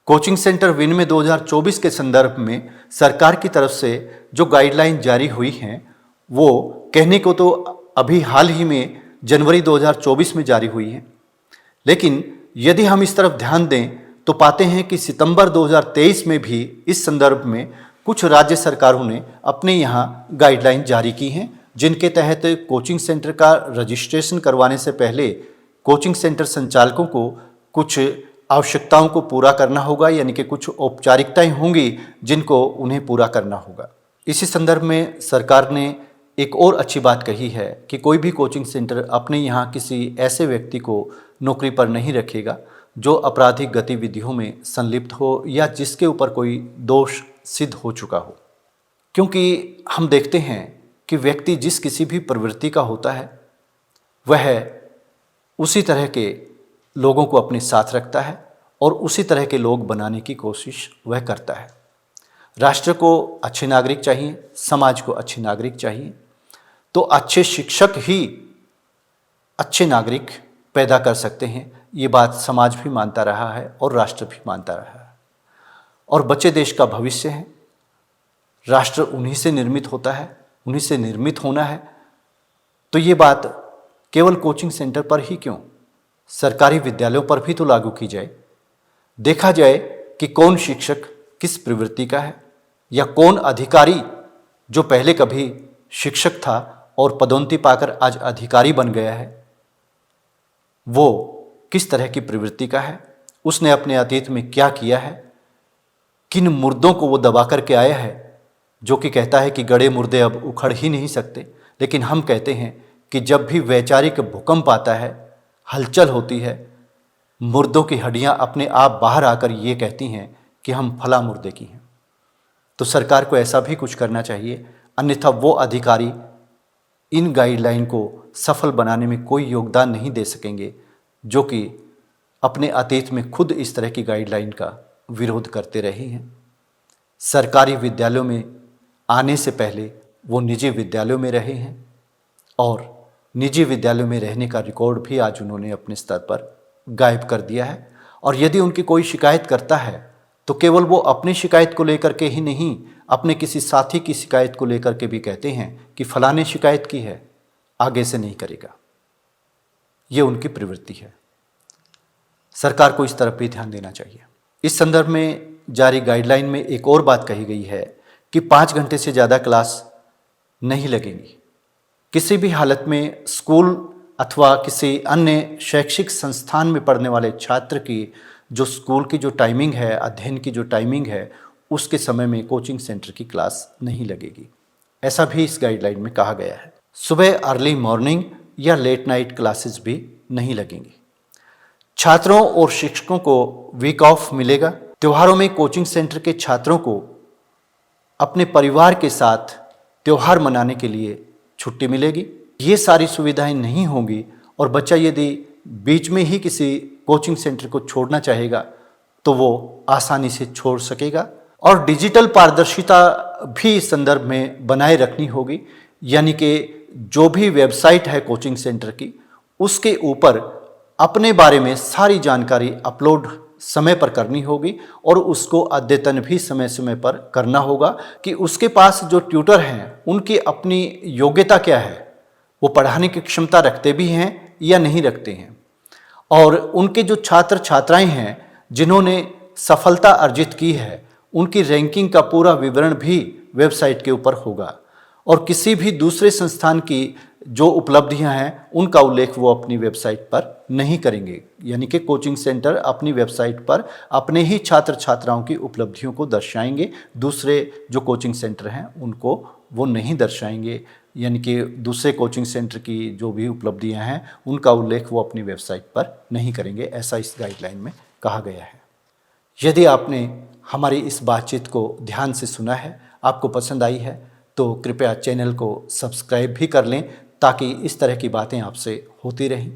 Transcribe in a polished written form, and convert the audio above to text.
Coaching centre विनिमय 2024 के संदर्भ में सरकार की तरफ से जो गाइडलाइन जारी हुई हैं वो कहने को तो अभी हाल ही में जनवरी 2024 में जारी हुई हैं, लेकिन यदि हम इस तरफ ध्यान दें तो पाते हैं कि सितंबर 2023 में भी इस संदर्भ में कुछ राज्य सरकारों ने अपने यहाँ गाइडलाइन जारी की हैं, जिनके तहत कोचिंग सेंटर का रजिस्ट्रेशन करवाने से पहले कोचिंग सेंटर संचालकों को कुछ आवश्यकताओं को पूरा करना होगा, यानी कि कुछ औपचारिकताएं होंगी जिनको उन्हें पूरा करना होगा। इसी संदर्भ में सरकार ने एक और अच्छी बात कही है कि कोई भी कोचिंग सेंटर अपने यहाँ किसी ऐसे व्यक्ति को नौकरी पर नहीं रखेगा जो आपराधिक गतिविधियों में संलिप्त हो या जिसके ऊपर कोई दोष सिद्ध हो चुका हो, क्योंकि हम देखते हैं कि व्यक्ति जिस किसी भी प्रवृत्ति का होता है वह उसी तरह के लोगों को अपने साथ रखता है और उसी तरह के लोग बनाने की कोशिश वह करता है। राष्ट्र को अच्छे नागरिक चाहिए, समाज को अच्छे नागरिक चाहिए, तो अच्छे शिक्षक ही अच्छे नागरिक पैदा कर सकते हैं। ये बात समाज भी मानता रहा है और राष्ट्र भी मानता रहा है। और बच्चे देश का भविष्य हैं। राष्ट्र उन्हीं से निर्मित होता है, उन्हीं से निर्मित होना है। तो ये बात केवल कोचिंग सेंटर पर ही क्यों, सरकारी विद्यालयों पर भी तो लागू की जाए। देखा जाए कि कौन शिक्षक किस प्रवृत्ति का है या कौन अधिकारी जो पहले कभी शिक्षक था और पदोन्नति पाकर आज अधिकारी बन गया है, वो किस तरह की प्रवृत्ति का है, उसने अपने अतीत में क्या किया है, किन मुर्दों को वो दबा करके आया है, जो कि कहता है कि गड़े मुर्दे अब उखड़ ही नहीं सकते। लेकिन हम कहते हैं कि जब भी वैचारिक भूकंप आता है, हलचल होती है, मुर्दों की हड्डियां अपने आप बाहर आकर ये कहती हैं कि हम फला मुर्दे की हैं। तो सरकार को ऐसा भी कुछ करना चाहिए, अन्यथा वो अधिकारी इन गाइडलाइन को सफल बनाने में कोई योगदान नहीं दे सकेंगे जो कि अपने अतीत में खुद इस तरह की गाइडलाइन का विरोध करते रहे हैं। सरकारी विद्यालयों में आने से पहले वो निजी विद्यालयों में रहे हैं और निजी विद्यालयों में रहने का रिकॉर्ड भी आज उन्होंने अपने स्तर पर गायब कर दिया है। और यदि उनकी कोई शिकायत करता है तो केवल वो अपनी शिकायत को लेकर के ही नहीं, अपने किसी साथी की शिकायत को लेकर के भी कहते हैं कि फलाने शिकायत की है, आगे से नहीं करेगा। ये उनकी प्रवृत्ति है। सरकार को इस तरफ भी ध्यान देना चाहिए। इस संदर्भ में जारी गाइडलाइन में एक और बात कही गई है कि 5 घंटे से ज़्यादा क्लास नहीं लगेंगी। किसी भी हालत में स्कूल अथवा किसी अन्य शैक्षिक संस्थान में पढ़ने वाले छात्र की जो स्कूल की जो टाइमिंग है, अध्ययन की जो टाइमिंग है, उसके समय में कोचिंग सेंटर की क्लास नहीं लगेगी। ऐसा भी इस गाइडलाइन में कहा गया है। सुबह अर्ली मॉर्निंग या लेट नाइट क्लासेस भी नहीं लगेंगी। छात्रों और शिक्षकों को वीक ऑफ मिलेगा। त्योहारों में कोचिंग सेंटर के छात्रों को अपने परिवार के साथ त्योहार मनाने के लिए छुट्टी मिलेगी। ये सारी सुविधाएं नहीं होंगी और बच्चा यदि बीच में ही किसी कोचिंग सेंटर को छोड़ना चाहेगा तो वो आसानी से छोड़ सकेगा। और डिजिटल पारदर्शिता भी इस संदर्भ में बनाए रखनी होगी, यानी कि जो भी वेबसाइट है कोचिंग सेंटर की, उसके ऊपर अपने बारे में सारी जानकारी अपलोड समय पर करनी होगी और उसको अद्यतन भी समय समय पर करना होगा कि उसके पास जो ट्यूटर हैं उनकी अपनी योग्यता क्या है, वो पढ़ाने की क्षमता रखते भी हैं या नहीं रखते हैं, और उनके जो छात्र छात्राएं हैं जिन्होंने सफलता अर्जित की है उनकी रैंकिंग का पूरा विवरण भी वेबसाइट के ऊपर होगा। और किसी भी दूसरे संस्थान की जो उपलब्धियां हैं उनका उल्लेख वो अपनी वेबसाइट पर नहीं करेंगे, यानी कि कोचिंग सेंटर अपनी वेबसाइट पर अपने ही छात्र छात्राओं की उपलब्धियों को दर्शाएंगे, दूसरे जो कोचिंग सेंटर हैं उनको वो नहीं दर्शाएंगे, यानी कि दूसरे कोचिंग सेंटर की जो भी उपलब्धियां हैं उनका उल्लेख वो अपनी वेबसाइट पर नहीं करेंगे। ऐसा इस गाइडलाइन में कहा गया है। यदि आपने हमारी इस बातचीत को ध्यान से सुना है, आपको पसंद आई है, तो कृपया चैनल को सब्सक्राइब भी कर लें ताकि इस तरह की बातें आपसे होती रहें।